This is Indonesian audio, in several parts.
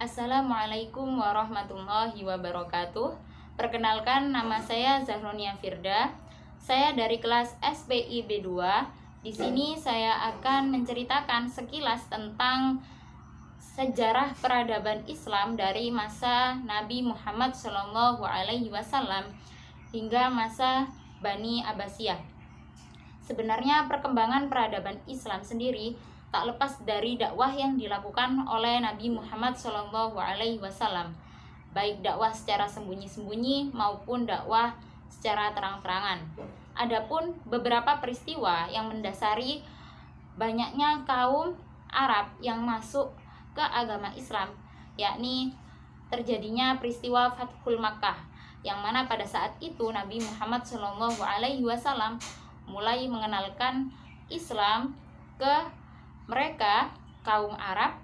Assalamualaikum warahmatullahi wabarakatuh. Perkenalkan, nama saya Zahronia Firda. Saya dari kelas SPI B2. Di sini saya akan menceritakan sekilas tentang sejarah peradaban Islam dari masa Nabi Muhammad SAW hingga masa Bani Abbasiyah. Sebenarnya perkembangan peradaban Islam sendiri tak lepas dari dakwah yang dilakukan oleh Nabi Muhammad SAW, baik dakwah secara sembunyi-sembunyi maupun dakwah secara terang-terangan. Adapun beberapa peristiwa yang mendasari banyaknya kaum Arab yang masuk ke agama Islam, yakni terjadinya peristiwa Fathul Makkah, yang mana pada saat itu Nabi Muhammad SAW mulai mengenalkan Islam ke mereka kaum Arab,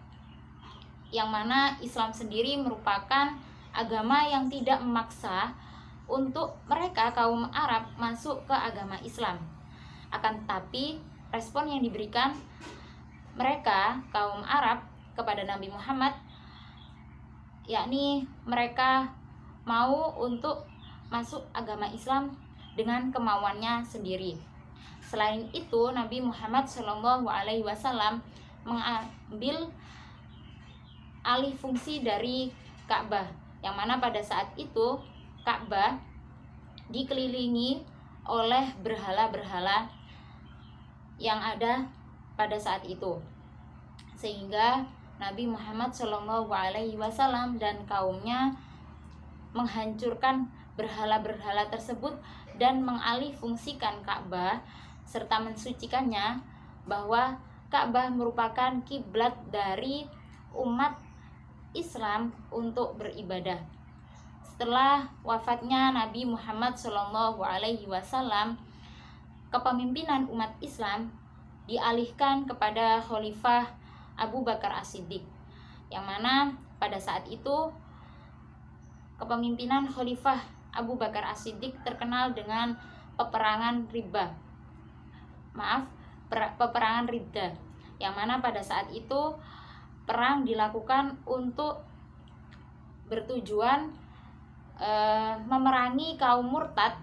yang mana Islam sendiri merupakan agama yang tidak memaksa untuk mereka kaum Arab masuk ke agama Islam. Akan tetapi respon yang diberikan mereka kaum Arab kepada Nabi Muhammad, yakni mereka mau untuk masuk agama Islam dengan kemauannya sendiri. Selain itu, Nabi Muhammad SAW mengambil alih fungsi dari Ka'bah, yang mana pada saat itu Ka'bah dikelilingi oleh berhala-berhala yang ada pada saat itu, sehingga Nabi Muhammad SAW dan kaumnya menghancurkan berhala-berhala tersebut dan mengalih fungsikan Ka'bah serta mensucikannya, bahwa Ka'bah merupakan kiblat dari umat Islam untuk beribadah. Setelah wafatnya Nabi Muhammad SAW, kepemimpinan umat Islam dialihkan kepada Khalifah Abu Bakar As-Siddiq, yang mana pada saat itu kepemimpinan Khalifah Abu Bakar As-Siddiq terkenal dengan peperangan Ridda, yang mana pada saat itu perang dilakukan untuk bertujuan memerangi kaum murtad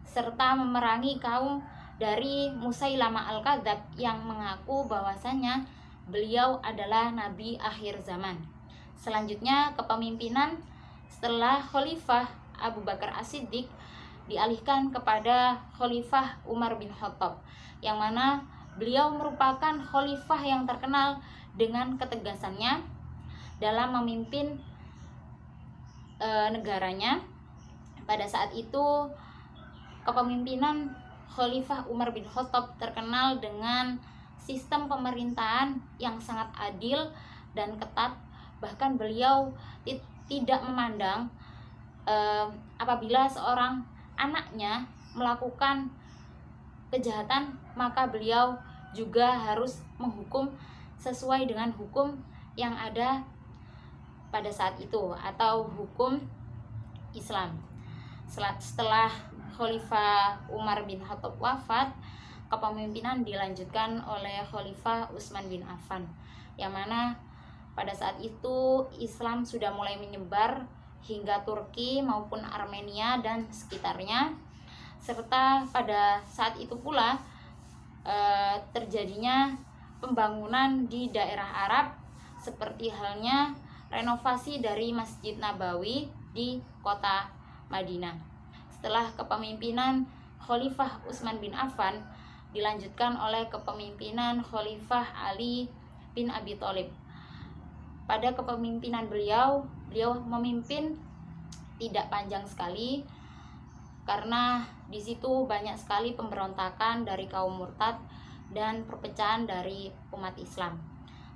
serta memerangi kaum dari Musailamah Al-Kadzab yang mengaku bahwasanya beliau adalah nabi akhir zaman. Selanjutnya kepemimpinan setelah Khalifah Abu Bakar As-Siddiq dialihkan kepada Khalifah Umar bin Khattab, yang mana beliau merupakan khalifah yang terkenal dengan ketegasannya dalam memimpin negaranya. Pada saat itu kepemimpinan Khalifah Umar bin Khattab terkenal dengan sistem pemerintahan yang sangat adil dan ketat. Bahkan beliau tidak memandang apabila seorang anaknya melakukan kejahatan, maka beliau juga harus menghukum sesuai dengan hukum yang ada pada saat itu atau hukum Islam. Setelah Khalifah Umar bin Khattab wafat, kepemimpinan dilanjutkan oleh Khalifah Utsman bin Affan, yang mana pada saat itu Islam sudah mulai menyebar hingga Turki maupun Armenia dan sekitarnya, serta pada saat itu pula terjadinya pembangunan di daerah Arab, seperti halnya renovasi dari Masjid Nabawi di kota Madinah. Setelah kepemimpinan Khalifah Utsman bin Affan dilanjutkan oleh kepemimpinan Khalifah Ali bin Abi Thalib. Pada kepemimpinan beliau memimpin tidak panjang sekali, karena di situ banyak sekali pemberontakan dari kaum murtad dan perpecahan dari umat Islam.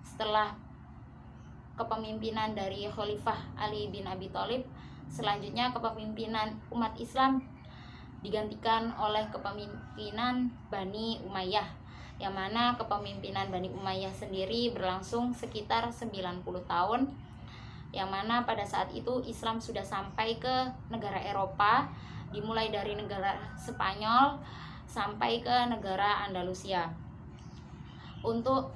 Setelah kepemimpinan dari Khalifah Ali bin Abi Thalib, selanjutnya kepemimpinan umat Islam digantikan oleh kepemimpinan Bani Umayyah, yang mana kepemimpinan Bani Umayyah sendiri berlangsung sekitar 90 tahun, yang mana pada saat itu Islam sudah sampai ke negara Eropa, dimulai dari negara Spanyol sampai ke negara Andalusia. Untuk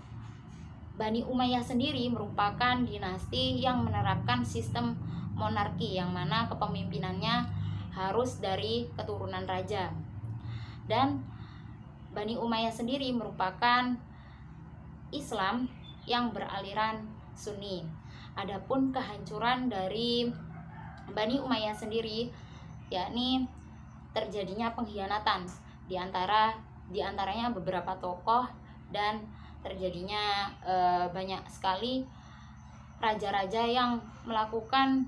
Bani Umayyah sendiri merupakan dinasti yang menerapkan sistem monarki, yang mana kepemimpinannya harus dari keturunan raja. Dan Bani Umayyah sendiri merupakan Islam yang beraliran Sunni. Adapun kehancuran dari Bani Umayyah sendiri yakni terjadinya pengkhianatan di antaranya beberapa tokoh, dan terjadinya banyak sekali raja-raja yang melakukan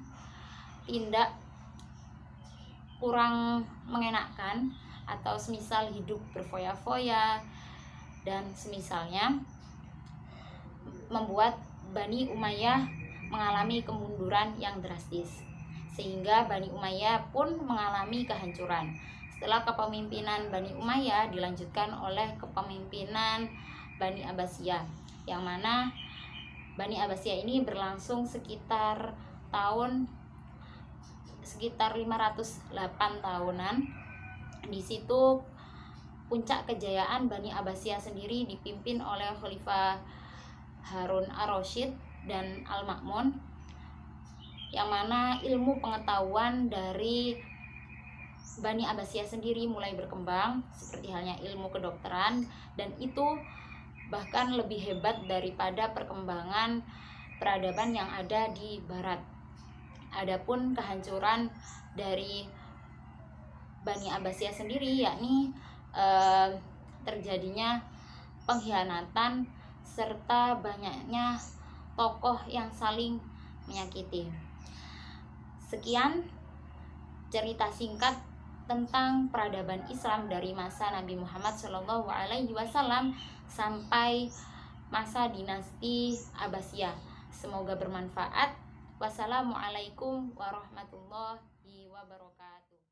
tindak kurang mengenakan atau semisal hidup berfoya-foya dan semisalnya, membuat Bani Umayyah mengalami kemunduran yang drastis, sehingga Bani Umayyah pun mengalami kehancuran. Setelah kepemimpinan Bani Umayyah dilanjutkan oleh kepemimpinan Bani Abbasiyah, yang mana Bani Abbasiyah ini berlangsung sekitar 508 tahunan. Di situ puncak kejayaan Bani Abbasiyah sendiri dipimpin oleh Khalifah Harun ar-Rasyid dan Al-Ma'mun, yang mana ilmu pengetahuan dari Bani Abbasiyah sendiri mulai berkembang, seperti halnya ilmu kedokteran, dan itu bahkan lebih hebat daripada perkembangan peradaban yang ada di barat. Adapun kehancuran dari Bani Abbasiyah sendiri yakni terjadinya pengkhianatan serta banyaknya tokoh yang saling menyakiti. Sekian cerita singkat tentang peradaban Islam dari masa Nabi Muhammad SAW sampai masa dinasti Abbasiyah. Semoga bermanfaat. Wassalamualaikum warahmatullahi wabarakatuh.